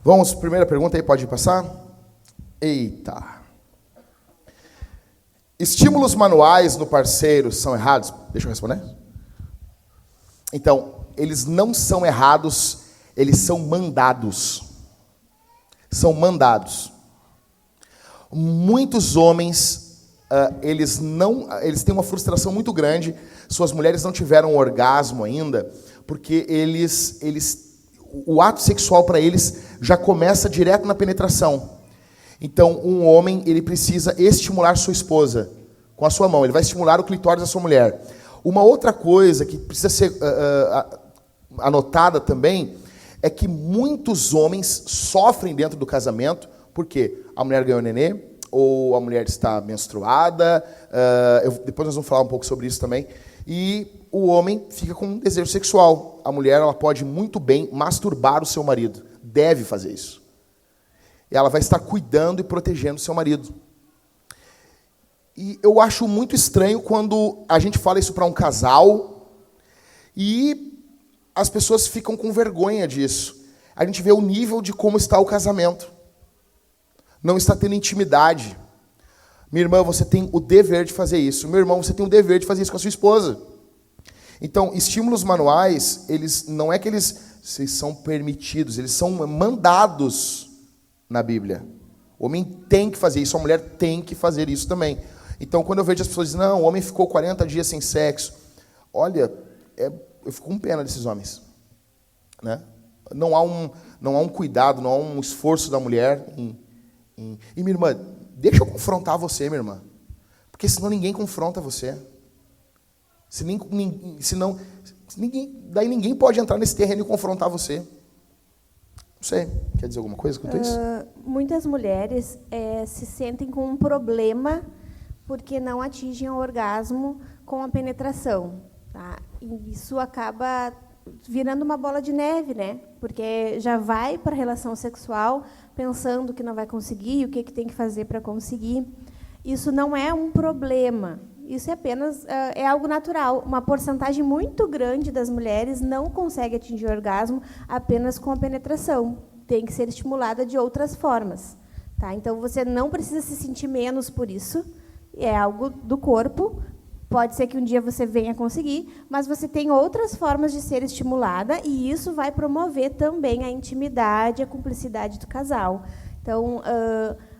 Vamos, primeira pergunta aí, pode passar? Eita. Estímulos manuais no parceiro são errados? Deixa eu responder. Então, eles não são errados, eles são mandados. São mandados. Muitos homens, eles têm uma frustração muito grande. Suas mulheres não tiveram orgasmo ainda, porque o ato sexual para eles já começa direto na penetração. Então, um homem, ele precisa estimular sua esposa com a sua mão. Ele vai estimular o clitóris da sua mulher. Uma outra coisa que precisa ser anotada também é que muitos homens sofrem dentro do casamento porque a mulher ganhou nenê, ou a mulher está menstruada. Depois nós vamos falar um pouco sobre isso também. E o homem fica com um desejo sexual. A mulher, ela pode muito bem masturbar o seu marido. Deve fazer isso. Ela vai estar cuidando e protegendo o seu marido. E eu acho muito estranho quando a gente fala isso para um casal e as pessoas ficam com vergonha disso. A gente vê o nível de como está o casamento. Não está tendo intimidade. Minha irmã, você tem o dever de fazer isso. Meu irmão, você tem o dever de fazer isso com a sua esposa. Então, estímulos manuais, eles não é que eles são permitidos, eles são mandados na Bíblia. O homem tem que fazer isso, a mulher tem que fazer isso também. Então, quando eu vejo as pessoas dizendo, não, o homem ficou 40 dias sem sexo, olha, eu fico com pena desses homens. Né? Não há um cuidado, não há um esforço da mulher. E, minha irmã, deixa eu confrontar você, minha irmã. Porque senão ninguém confronta você. Daí ninguém pode entrar nesse terreno e confrontar você. Não sei, quer dizer alguma coisa quanto a isso? Muitas mulheres se sentem com um problema porque não atingem o orgasmo com a penetração. Tá? E isso acaba virando uma bola de neve, né? Porque já vai para a relação sexual pensando que não vai conseguir, o que tem que fazer para conseguir. Isso não é um problema. Isso é apenas algo natural. Uma porcentagem muito grande das mulheres não consegue atingir o orgasmo apenas com a penetração. Tem que ser estimulada de outras formas. Tá? Então, você não precisa se sentir menos por isso. É algo do corpo. Pode ser que um dia você venha conseguir, mas você tem outras formas de ser estimulada e isso vai promover também a intimidade, a cumplicidade do casal. Então,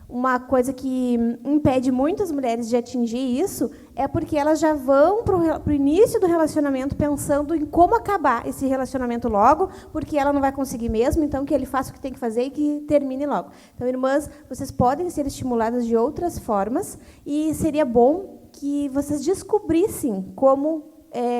uma coisa que impede muitas mulheres de atingir isso é porque elas já vão para o início do relacionamento pensando em como acabar esse relacionamento logo, porque ela não vai conseguir mesmo, então que ele faça o que tem que fazer e que termine logo. Então, irmãs, vocês podem ser estimuladas de outras formas e seria bom que vocês descobrissem como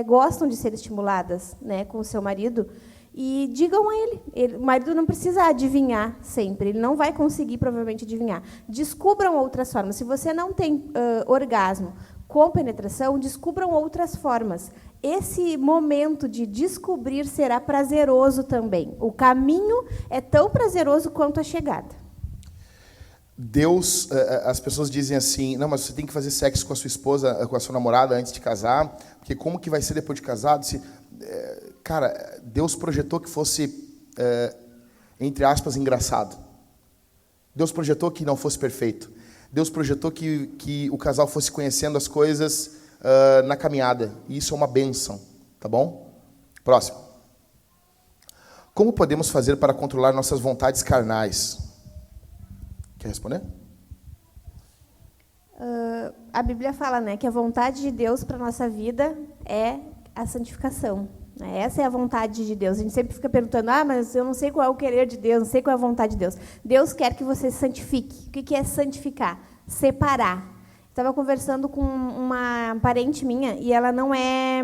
gostam de ser estimuladas, né, com o seu marido. E digam a ele. O marido não precisa adivinhar sempre, ele não vai conseguir, provavelmente, adivinhar. Descubram outras formas. Se você não tem orgasmo com penetração, descubram outras formas. Esse momento de descobrir será prazeroso também. O caminho é tão prazeroso quanto a chegada. Deus, as pessoas dizem assim, não, mas você tem que fazer sexo com a sua esposa, com a sua namorada antes de casar, porque como que vai ser depois de casado? Cara, Deus projetou que fosse, entre aspas, engraçado. Deus projetou que não fosse perfeito. Deus projetou que o casal fosse conhecendo as coisas na caminhada. E isso é uma bênção, tá bom? Próximo. Como podemos fazer para controlar nossas vontades carnais? Quer responder? A Bíblia fala, né, que a vontade de Deus para a nossa vida é a santificação. Essa é a vontade de Deus. A gente sempre fica perguntando, mas eu não sei qual é o querer de Deus, não sei qual é a vontade de Deus. Deus quer que você se santifique. O que é santificar? Separar. Estava conversando com uma parente minha e ela não é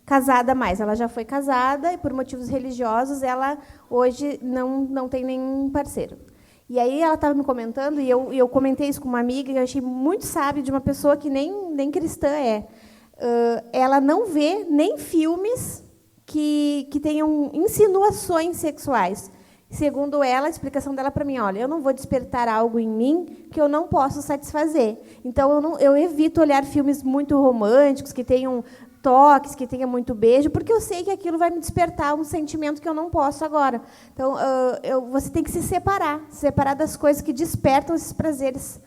casada mais. Ela já foi casada e, por motivos religiosos, ela hoje não tem nenhum parceiro. E aí ela estava me comentando, e eu comentei isso com uma amiga, que eu achei muito sábio, de uma pessoa que nem cristã é. Ela não vê nem filmes que tenham insinuações sexuais. Segundo ela, a explicação dela para mim, olha, eu não vou despertar algo em mim que eu não posso satisfazer. Então, eu evito olhar filmes muito românticos, que tenham toques, que tenha muito beijo, porque eu sei que aquilo vai me despertar um sentimento que eu não posso agora. Então, você tem que se separar das coisas que despertam esses prazeres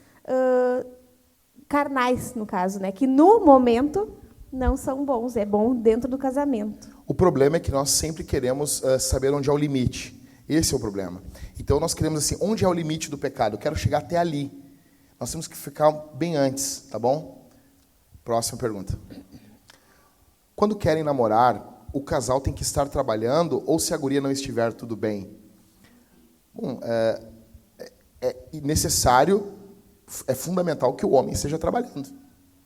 carnais, no caso, né? Que no momento não são bons, é bom dentro do casamento. O problema é que nós sempre queremos saber onde é o limite. Esse é o problema. Então, nós queremos assim, onde é o limite do pecado? Eu quero chegar até ali. Nós temos que ficar bem antes, tá bom? Próxima pergunta. Quando querem namorar, o casal tem que estar trabalhando ou se a guria não estiver, tudo bem? Bom, é necessário, é fundamental que o homem esteja trabalhando,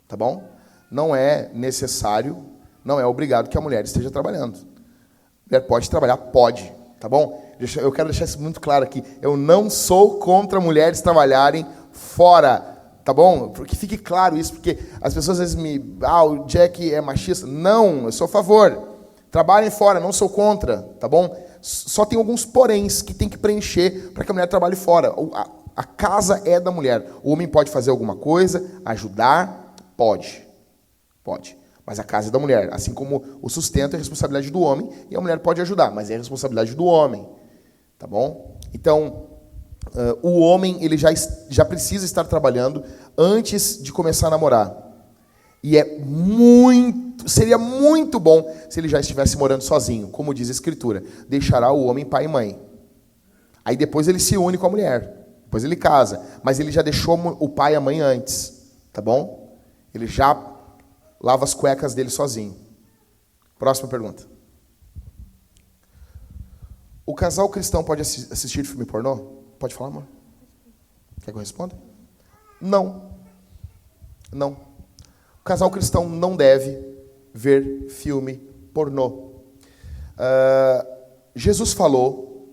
tá bom? Não é necessário, não é obrigado que a mulher esteja trabalhando. A mulher pode trabalhar? Pode, tá bom? Eu quero deixar isso muito claro aqui. Eu não sou contra mulheres trabalharem fora, tá bom? Porque fique claro isso, porque as pessoas às vezes o Jack é machista. Não, eu sou a favor. Trabalhem fora, não sou contra, tá bom? Só tem alguns poréns que tem que preencher para que a mulher trabalhe fora. A casa é da mulher. O homem pode fazer alguma coisa, ajudar, pode. Mas a casa é da mulher. Assim como o sustento é responsabilidade do homem, e a mulher pode ajudar, mas é responsabilidade do homem. Tá bom? Então, o homem ele já precisa estar trabalhando antes de começar a namorar. E seria muito bom se ele já estivesse morando sozinho, como diz a Escritura. Deixará o homem pai e mãe. Aí depois ele se une com a mulher. Depois ele casa. Mas ele já deixou o pai e a mãe antes. Tá bom? Ele já lava as cuecas dele sozinho. Próxima pergunta. O casal cristão pode assistir filme pornô? Pode falar, amor? Quer que eu responda? Não. O casal cristão não deve ver filme pornô. Jesus falou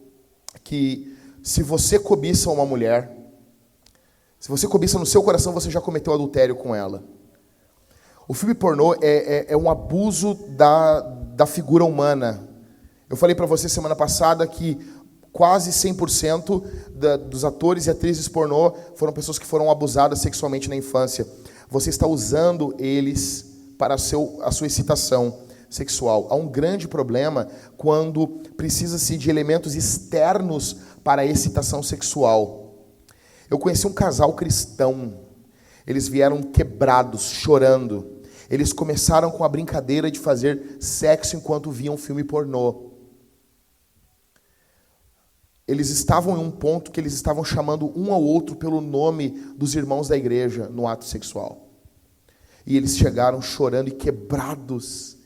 que se você cobiça uma mulher, se você cobiça no seu coração, você já cometeu adultério com ela. O filme pornô é um abuso da figura humana. Eu falei para você semana passada que quase 100% dos atores e atrizes pornô foram pessoas que foram abusadas sexualmente na infância. Você está usando eles para a sua excitação sexual. Há um grande problema quando precisa-se de elementos externos para a excitação sexual. Eu conheci um casal cristão. Eles vieram quebrados, chorando. Eles começaram com a brincadeira de fazer sexo enquanto viam filme pornô. Eles estavam em um ponto que eles estavam chamando um ao outro pelo nome dos irmãos da igreja no ato sexual. E eles chegaram chorando e quebrados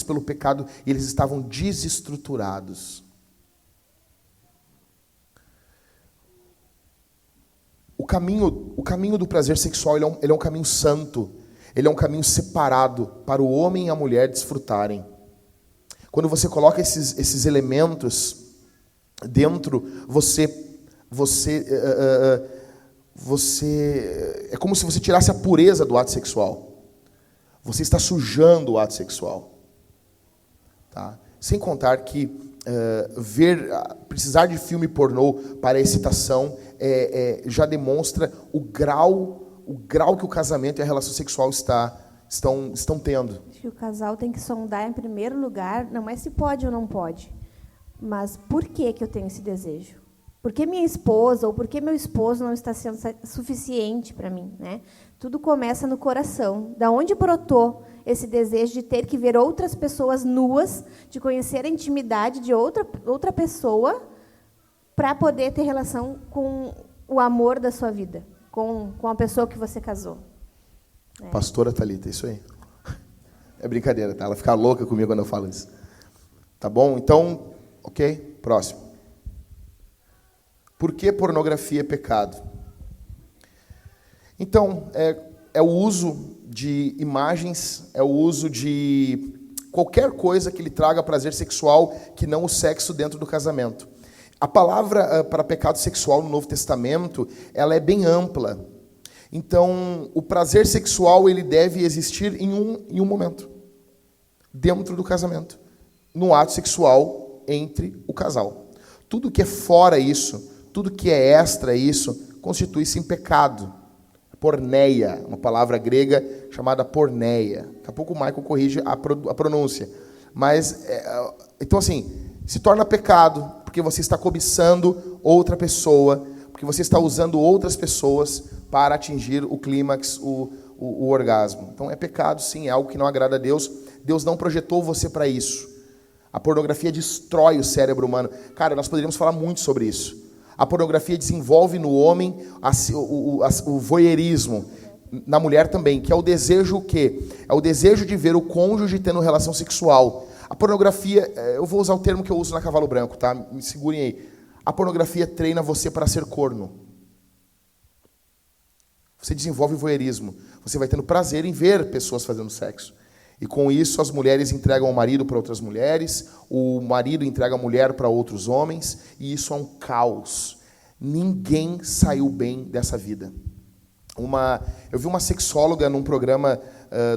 pelo pecado, e eles estavam desestruturados. O caminho do prazer sexual ele é um caminho santo. Ele é um caminho separado para o homem e a mulher desfrutarem. Quando você coloca esses elementos dentro, você é como se você tirasse a pureza do ato sexual. Você está sujando o ato sexual. Tá? Sem contar que precisar de filme pornô para excitação já demonstra o grau que o casamento e a relação sexual estão tendo. Acho que o casal tem que sondar em primeiro lugar, não é se pode ou não pode, mas por que eu tenho esse desejo? Por que minha esposa ou por que meu esposo não está sendo suficiente para mim? Né? Tudo começa no coração. Da onde brotou esse desejo de ter que ver outras pessoas nuas, de conhecer a intimidade de outra pessoa para poder ter relação com o amor da sua vida, com a pessoa que você casou? Pastora Thalita, isso aí. É brincadeira, tá? Ela fica louca comigo quando eu falo isso. Tá bom? Então, ok? Próximo. Por que pornografia é pecado? Então, é o uso de imagens, é o uso de qualquer coisa que lhe traga prazer sexual que não o sexo dentro do casamento. A palavra para pecado sexual no Novo Testamento, ela é bem ampla. Então, o prazer sexual ele deve existir em um momento, dentro do casamento, no ato sexual entre o casal. Tudo que é fora isso, tudo que é extra isso, constitui-se em pecado. Porneia, uma palavra grega chamada porneia. Daqui a pouco o Michael corrige a pronúncia. Mas, então assim, se torna pecado, porque você está cobiçando outra pessoa, porque você está usando outras pessoas para atingir o clímax, o orgasmo. Então é pecado sim, é algo que não agrada a Deus. Deus não projetou você para isso. A pornografia destrói o cérebro humano. Cara, nós poderíamos falar muito sobre isso. A pornografia desenvolve no homem o voyeurismo, na mulher também, que é o desejo o quê? É o desejo de ver o cônjuge tendo relação sexual. A pornografia, eu vou usar o termo que eu uso na Cavalo Branco, tá? Me segurem aí. A pornografia treina você para ser corno. Você desenvolve o voyeurismo. Você vai tendo prazer em ver pessoas fazendo sexo. E com isso as mulheres entregam o marido para outras mulheres, o marido entrega a mulher para outros homens, e isso é um caos. Ninguém saiu bem dessa vida. Eu vi uma sexóloga num programa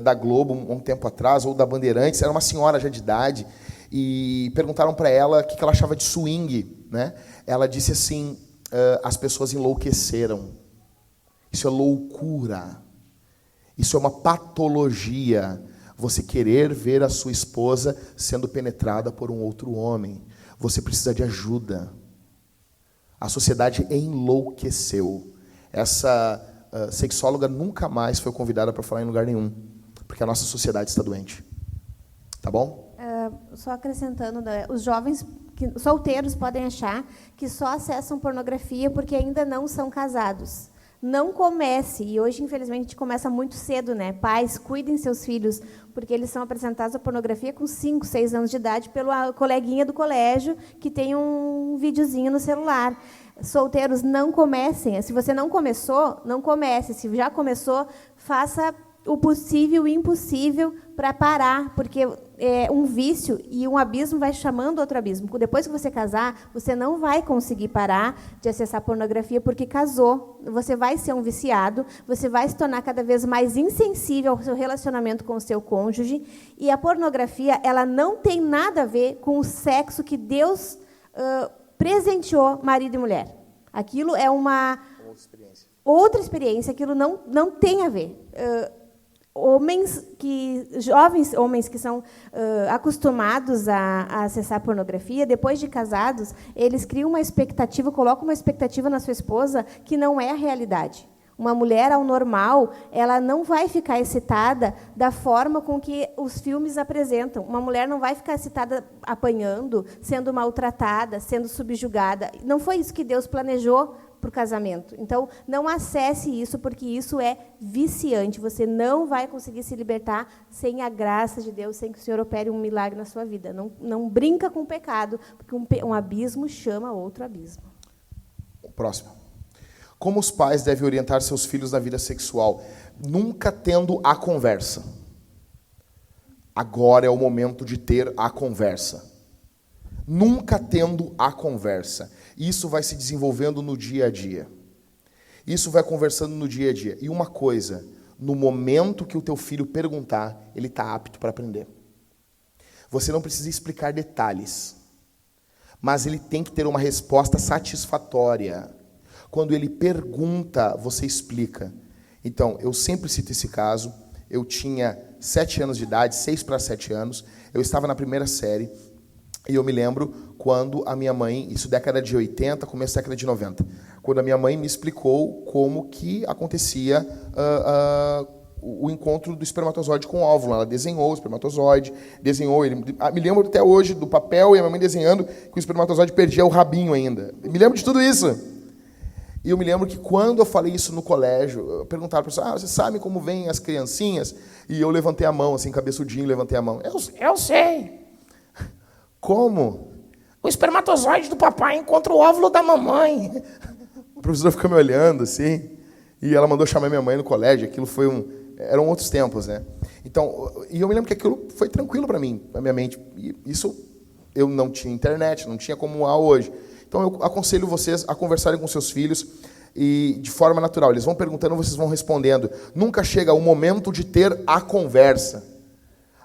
da Globo um tempo atrás, ou da Bandeirantes, era uma senhora já de idade, e perguntaram para ela o que ela achava de swing, né? Ela disse assim, as pessoas enlouqueceram. Isso é loucura. Isso é uma patologia. Você querer ver a sua esposa sendo penetrada por um outro homem. Você precisa de ajuda. A sociedade enlouqueceu. Essa sexóloga nunca mais foi convidada para falar em lugar nenhum, porque a nossa sociedade está doente. Tá bom? Só acrescentando, os jovens solteiros podem achar que só acessam pornografia porque ainda não são casados. Não comece, e hoje, infelizmente, a gente começa muito cedo, né? Pais, cuidem seus filhos, porque eles são apresentados à pornografia com 5, 6 anos de idade pelo coleguinha do colégio que tem um videozinho no celular. Solteiros, não comecem. Se você não começou, não comece. Se já começou, faça o possível e o impossível para parar, porque é um vício e um abismo vai chamando outro abismo. Depois que você casar, você não vai conseguir parar de acessar pornografia porque casou. Você vai ser um viciado, você vai se tornar cada vez mais insensível ao seu relacionamento com o seu cônjuge, e a pornografia, ela não tem nada a ver com o sexo que Deus presenteou marido e mulher. Aquilo é uma outra experiência, aquilo não tem a ver. Jovens homens que são acostumados a acessar pornografia, depois de casados, eles criam uma expectativa, colocam uma expectativa na sua esposa que não é a realidade. Uma mulher, ao normal, ela não vai ficar excitada da forma com que os filmes apresentam. Uma mulher não vai ficar excitada apanhando, sendo maltratada, sendo subjugada. Não foi isso que Deus planejou para o casamento. Então, não acesse isso, porque isso é viciante. Você não vai conseguir se libertar sem a graça de Deus, sem que o Senhor opere um milagre na sua vida. Não brinca com o pecado, porque um abismo chama outro abismo. Próximo. Como os pais devem orientar seus filhos na vida sexual? Nunca tendo a conversa. Agora é o momento de ter a conversa. Nunca tendo a conversa. Isso vai se desenvolvendo no dia a dia. Isso vai conversando no dia a dia. E uma coisa, no momento que o teu filho perguntar, ele está apto para aprender. Você não precisa explicar detalhes, mas ele tem que ter uma resposta satisfatória. Quando ele pergunta, você explica. Então, eu sempre cito esse caso. Eu tinha 7 anos de idade, 6 para 7 anos. Eu estava na primeira série. E eu me lembro quando a minha mãe, isso década de 80, começo da década de 90, quando a minha mãe me explicou como que acontecia o encontro do espermatozoide com o óvulo. Ela desenhou o espermatozoide, me lembro até hoje do papel e a minha mãe desenhando que o espermatozoide perdia o rabinho ainda. Me lembro de tudo isso. E eu me lembro que quando eu falei isso no colégio, perguntaram para a pessoa, você sabe como vêm as criancinhas? E eu levantei a mão, assim, cabeçudinho, levantei a mão. Eu sei. Como? O espermatozoide do papai encontra o óvulo da mamãe. A professora ficou me olhando, assim, e ela mandou chamar minha mãe no colégio. Aquilo foi eram outros tempos, né? Então, e eu me lembro que aquilo foi tranquilo para mim, na minha mente. E isso, eu não tinha internet, não tinha como há hoje. Então, eu aconselho vocês a conversarem com seus filhos e de forma natural. Eles vão perguntando, vocês vão respondendo. Nunca chega o momento de ter a conversa.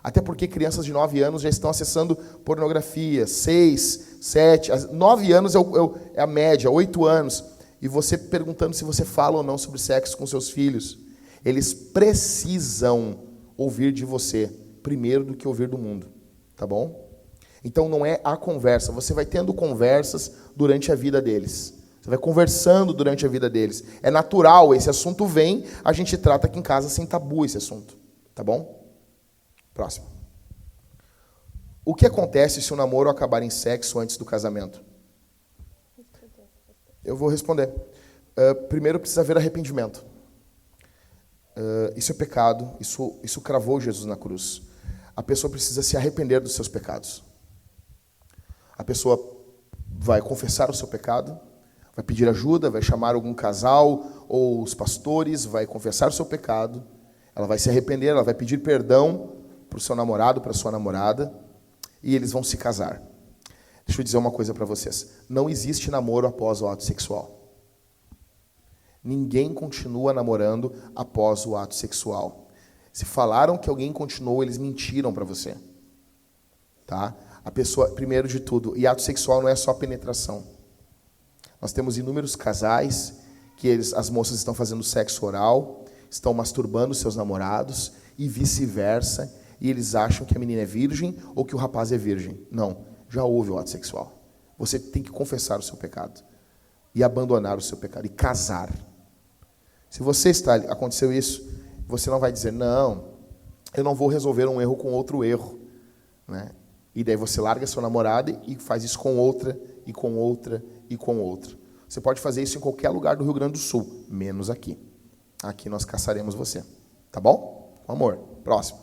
Até porque crianças de 9 anos já estão acessando pornografia. 6, 7, 9 anos é a média, 8 anos. e você perguntando se você fala ou não sobre sexo com seus filhos, eles precisam ouvir de você primeiro do que ouvir do mundo, tá bom? Então não é a conversa, você vai tendo conversas durante a vida deles. Você vai conversando durante a vida deles. É natural, esse assunto vem, a gente trata aqui em casa sem tabu esse assunto, tá bom? Próximo. O que acontece se o namoro acabar em sexo antes do casamento? Eu vou responder. Primeiro precisa haver arrependimento. Isso é pecado, isso cravou Jesus na cruz. A pessoa precisa se arrepender dos seus pecados. A pessoa vai confessar o seu pecado, vai pedir ajuda, vai chamar algum casal ou os pastores, vai confessar o seu pecado, ela vai se arrepender, ela vai pedir perdão para o seu namorado, para a sua namorada, e eles vão se casar. Deixa eu dizer uma coisa para vocês. Não existe namoro após o ato sexual. Ninguém continua namorando após o ato sexual. Se falaram que alguém continuou, eles mentiram para você. Tá? A pessoa, primeiro de tudo, e ato sexual não é só penetração. Nós temos inúmeros casais que as moças estão fazendo sexo oral, estão masturbando seus namorados e vice-versa, e eles acham que a menina é virgem ou que o rapaz é virgem. Não, já houve o ato sexual. Você tem que confessar o seu pecado e abandonar o seu pecado e casar. Se aconteceu isso, você não vai dizer, não, eu não vou resolver um erro com outro erro, né? E daí você larga seu namorado e faz isso com outra, e com outra, e com outra. Você pode fazer isso em qualquer lugar do Rio Grande do Sul, menos aqui. Aqui nós caçaremos você. Tá bom? Com amor. Próximo.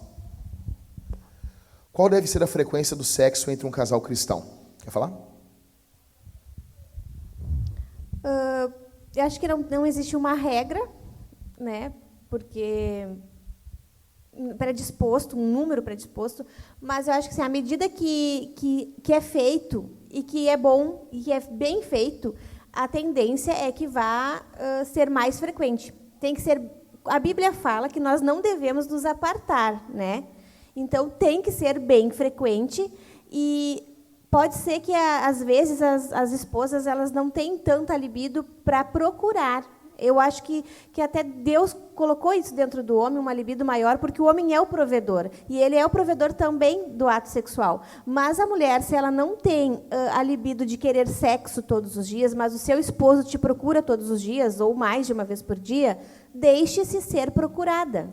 Qual deve ser a frequência do sexo entre um casal cristão? Quer falar? Eu acho que não existe uma regra, né? Porque predisposto, um número predisposto, mas eu acho que assim, à medida que é feito e que é bom e que é bem feito, a tendência é que vá ser mais frequente. Tem que ser. A Bíblia fala que nós não devemos nos apartar, né? Então tem que ser bem frequente e pode ser que às vezes as esposas elas não têm tanta libido para procurar. Eu acho que até Deus colocou isso dentro do homem, uma libido maior, porque o homem é o provedor. E ele é o provedor também do ato sexual. Mas a mulher, se ela não tem a libido de querer sexo todos os dias, mas o seu esposo te procura todos os dias, ou mais de uma vez por dia, deixe-se ser procurada.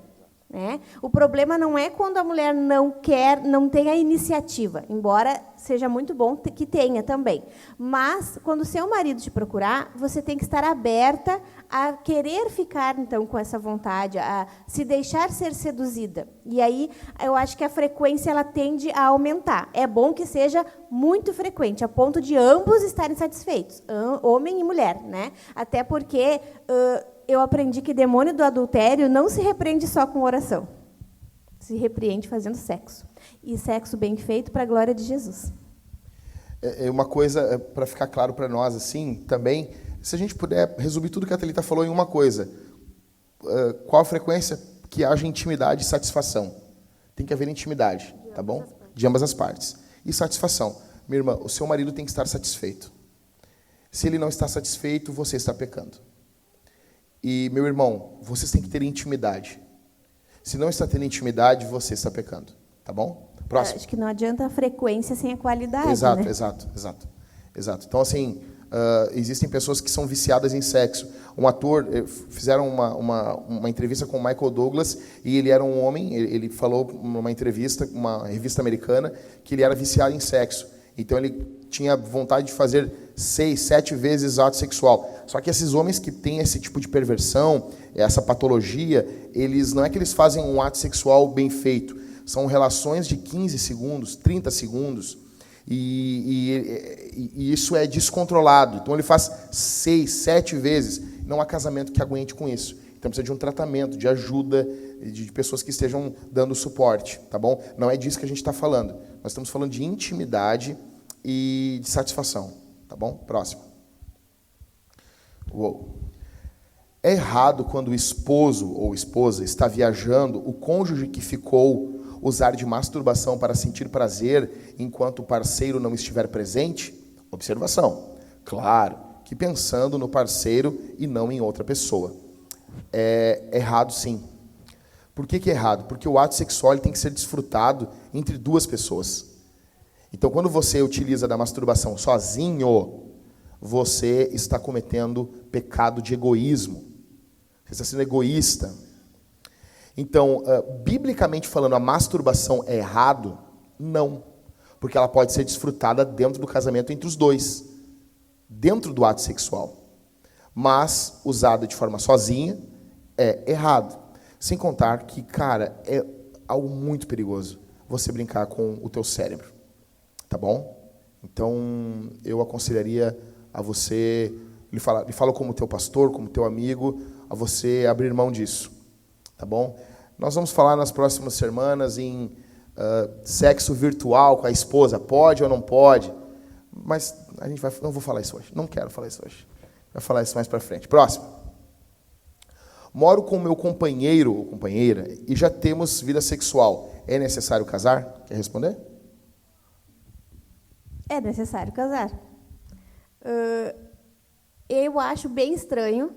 Né? O problema não é quando a mulher não tem a iniciativa, embora seja muito bom que tenha também. Mas, quando o seu marido te procurar, você tem que estar aberta a querer ficar, então, com essa vontade, a se deixar ser seduzida. E aí, eu acho que a frequência ela tende a aumentar. É bom que seja muito frequente, a ponto de ambos estarem satisfeitos, homem e mulher. Né? Até porque eu aprendi que demônio do adultério não se repreende só com oração. Se repreende fazendo sexo. E sexo bem feito para a glória de Jesus. Uma coisa, para ficar claro para nós, assim, também, se a gente puder resumir tudo que a Thalita falou em uma coisa. Qual a frequência que haja intimidade e satisfação? Tem que haver intimidade, tá bom? De ambas as partes. E satisfação. Minha irmã, o seu marido tem que estar satisfeito. Se ele não está satisfeito, você está pecando. E, meu irmão, vocês têm que ter intimidade. Se não está tendo intimidade, você está pecando. Tá bom? Próximo. Acho que não adianta a frequência sem a qualidade, exato, né? Exato. Então, assim, existem pessoas que são viciadas em sexo. Um ator, fizeram uma entrevista com o Michael Douglas, e ele era um homem, ele falou numa entrevista, uma revista americana, que ele era viciado em sexo. Então, ele tinha vontade de fazer 6, 7 vezes ato sexual. Só que esses homens que têm esse tipo de perversão, essa patologia, não é que eles fazem um ato sexual bem feito. São relações de 15 segundos, 30 segundos, e isso é descontrolado. Então, ele faz 6, 7 vezes. Não há casamento que aguente com isso. Então, precisa de um tratamento, de ajuda, de pessoas que estejam dando suporte, tá bom? Não é disso que a gente está falando. Nós estamos falando de intimidade e de satisfação, tá bom? Próximo. Uou. É errado quando o esposo ou esposa está viajando, o cônjuge que ficou usar de masturbação para sentir prazer enquanto o parceiro não estiver presente? Observação. Claro que pensando no parceiro e não em outra pessoa. É errado, sim. Por que é errado? Porque o ato sexual ele tem que ser desfrutado entre duas pessoas. Então, quando você utiliza da masturbação sozinho, você está cometendo pecado de egoísmo. Você está sendo egoísta. Então, biblicamente falando, a masturbação é errado? Não. Porque ela pode ser desfrutada dentro do casamento entre os dois. Dentro do ato sexual. Mas, usada de forma sozinha, é errado. Sem contar que, cara, é algo muito perigoso você brincar com o teu cérebro. Tá bom? Então, eu aconselharia a você, lhe falo como teu pastor, como teu amigo, a você abrir mão disso. Tá bom? Nós vamos falar nas próximas semanas em sexo virtual com a esposa. Pode ou não pode? Mas não vou falar isso hoje. Não quero falar isso hoje. Vai falar isso mais para frente. Próximo. Moro com meu companheiro ou companheira e já temos vida sexual. É necessário casar? Quer responder? É necessário casar. Eu acho bem estranho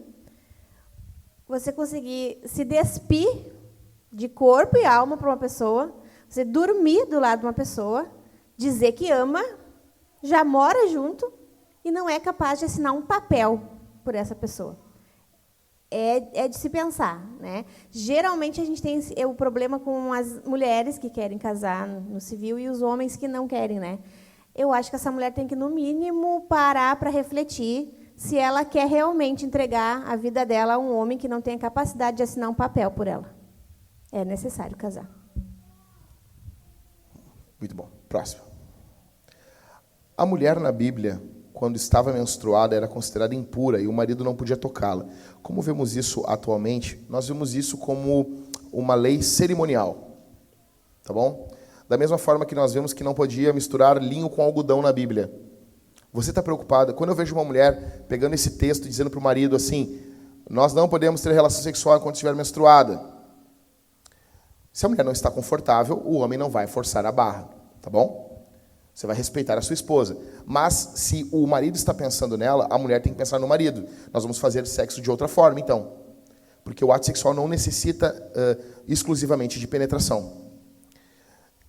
você conseguir se despir de corpo e alma para uma pessoa, você dormir do lado de uma pessoa, dizer que ama, já mora junto e não é capaz de assinar um papel por essa pessoa. É de se pensar, né? Geralmente a gente tem o problema com as mulheres que querem casar no civil e os homens que não querem, né? Eu acho que essa mulher tem que, no mínimo, parar para refletir se ela quer realmente entregar a vida dela a um homem que não tem a capacidade de assinar um papel por ela. É necessário casar. Muito bom. Próximo. A mulher na Bíblia, quando estava menstruada, era considerada impura e o marido não podia tocá-la. Como vemos isso atualmente? Nós vemos isso como uma lei cerimonial. Tá bom? Da mesma forma que nós vemos que não podia misturar linho com algodão na Bíblia. Você está preocupada? Quando eu vejo uma mulher pegando esse texto e dizendo para o marido assim, nós não podemos ter relação sexual enquanto estiver menstruada. Se a mulher não está confortável, o homem não vai forçar a barra. Tá bom? Você vai respeitar a sua esposa. Mas, se o marido está pensando nela, a mulher tem que pensar no marido. Nós vamos fazer sexo de outra forma, então. Porque o ato sexual não necessita exclusivamente de penetração.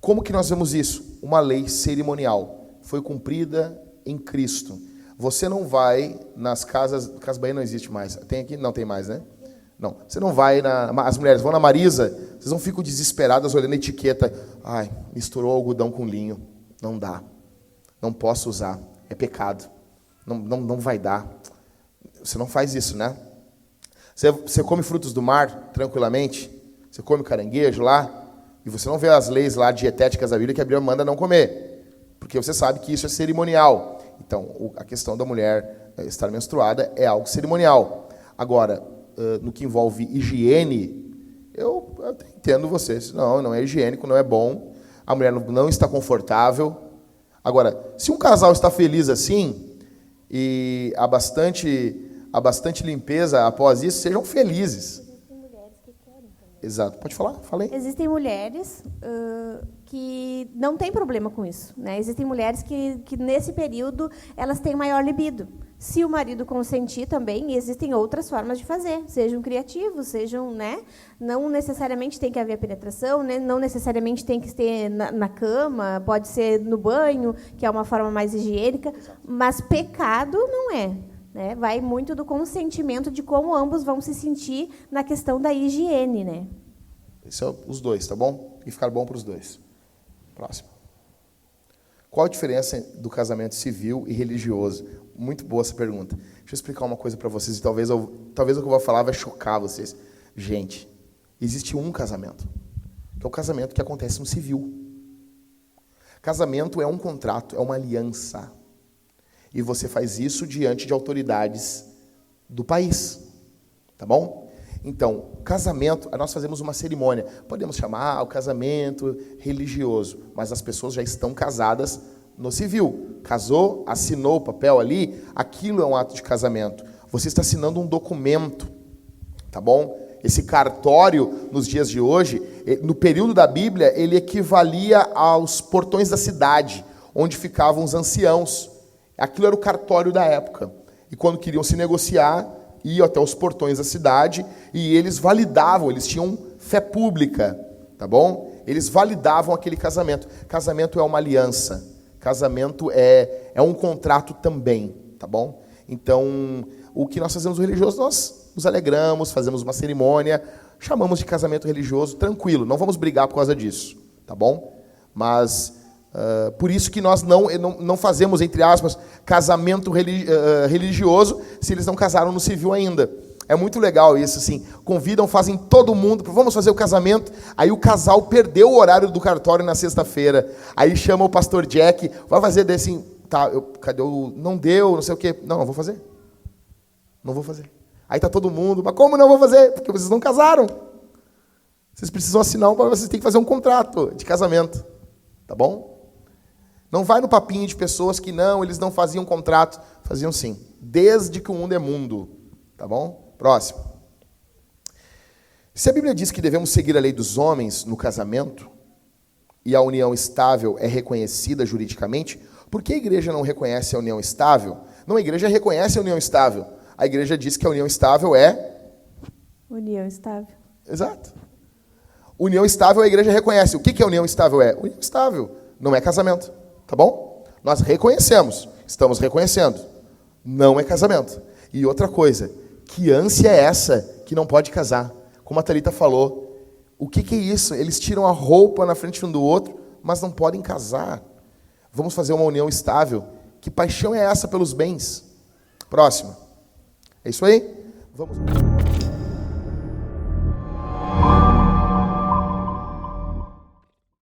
Como que nós vemos isso? Uma lei cerimonial. Foi cumprida em Cristo. Você não vai nas casas... Casa Bahia não existe mais. Tem aqui? Não tem mais, né? Não. Você não vai as mulheres vão na Marisa, vocês não ficam desesperadas olhando a etiqueta. Ai, misturou algodão com linho. Não dá. Não posso usar. É pecado. Não vai dar. Você não faz isso, né? Você come frutos do mar tranquilamente? Você come caranguejo lá? E você não vê as leis lá dietéticas da Bíblia que a Bíblia manda não comer. Porque você sabe que isso é cerimonial. Então, a questão da mulher estar menstruada é algo cerimonial. Agora, no que envolve higiene, eu entendo vocês. Não é higiênico, não é bom. A mulher não está confortável. Agora, se um casal está feliz assim, e há bastante limpeza após isso, sejam felizes. Existem mulheres que querem também. Exato. Pode falar? Falei. Existem mulheres que não têm problema com isso, né? Existem mulheres que nesse período, elas têm maior libido. Se o marido consentir também, existem outras formas de fazer. Sejam criativos, sejam, né? Não necessariamente tem que haver penetração, né? Não necessariamente tem que ter na cama, pode ser no banho, que é uma forma mais higiênica, mas pecado não é. Né? Vai muito do consentimento de como ambos vão se sentir na questão da higiene. Né? Isso é os dois, tá bom? E ficar bom para os dois. Próximo. Qual a diferença do casamento civil e religioso? Muito boa essa pergunta. Deixa eu explicar uma coisa para vocês, e talvez o que eu vou falar vai chocar vocês. Gente, existe um casamento, que é o casamento que acontece no civil. Casamento é um contrato, é uma aliança. E você faz isso diante de autoridades do país. Tá bom? Então, casamento, nós fazemos uma cerimônia. Podemos chamar o casamento religioso, mas as pessoas já estão casadas no civil. Casou, assinou o papel ali, aquilo é um ato de casamento. Você está assinando um documento. Tá bom? Esse cartório, nos dias de hoje, no período da Bíblia, ele equivalia aos portões da cidade, onde ficavam os anciãos. Aquilo era o cartório da época. e quando queriam se negociar, iam até os portões da cidade e eles validavam, eles tinham fé pública, tá bom? Eles validavam aquele casamento. Casamento é uma aliança. Casamento é um contrato também, tá bom? Então, o que nós fazemos no religioso, nós nos alegramos, fazemos uma cerimônia, chamamos de casamento religioso, tranquilo, não vamos brigar por causa disso, tá bom? Mas, por isso que nós não fazemos, entre aspas, casamento religioso se eles não casaram no civil ainda. É muito legal isso, assim, convidam, fazem todo mundo, vamos fazer o casamento, aí o casal perdeu o horário do cartório na sexta-feira, aí chama o pastor Jack, vai fazer desse, tá, cadê o, não deu, não sei o quê, não vou fazer, aí tá todo mundo, mas como não vou fazer? Porque vocês não casaram, vocês precisam assinar, vocês têm que fazer um contrato de casamento, tá bom? Não vai no papinho de pessoas que não, eles não faziam contrato, faziam sim, desde que o mundo é mundo, tá bom? Próximo. Se a Bíblia diz que devemos seguir a lei dos homens no casamento e a união estável é reconhecida juridicamente, por que a igreja não reconhece a união estável? Não, a igreja reconhece a união estável. A igreja diz que a união estável é... União estável. Exato. União estável a igreja reconhece. O que a união estável é? União estável não é casamento, tá bom? Nós reconhecemos, estamos reconhecendo. Não é casamento. E outra coisa, que ânsia é essa que não pode casar? Como a Thalita falou, o que é isso? Eles tiram a roupa na frente um do outro, mas não podem casar. Vamos fazer uma união estável. Que paixão é essa pelos bens? Próximo. É isso aí? Vamos...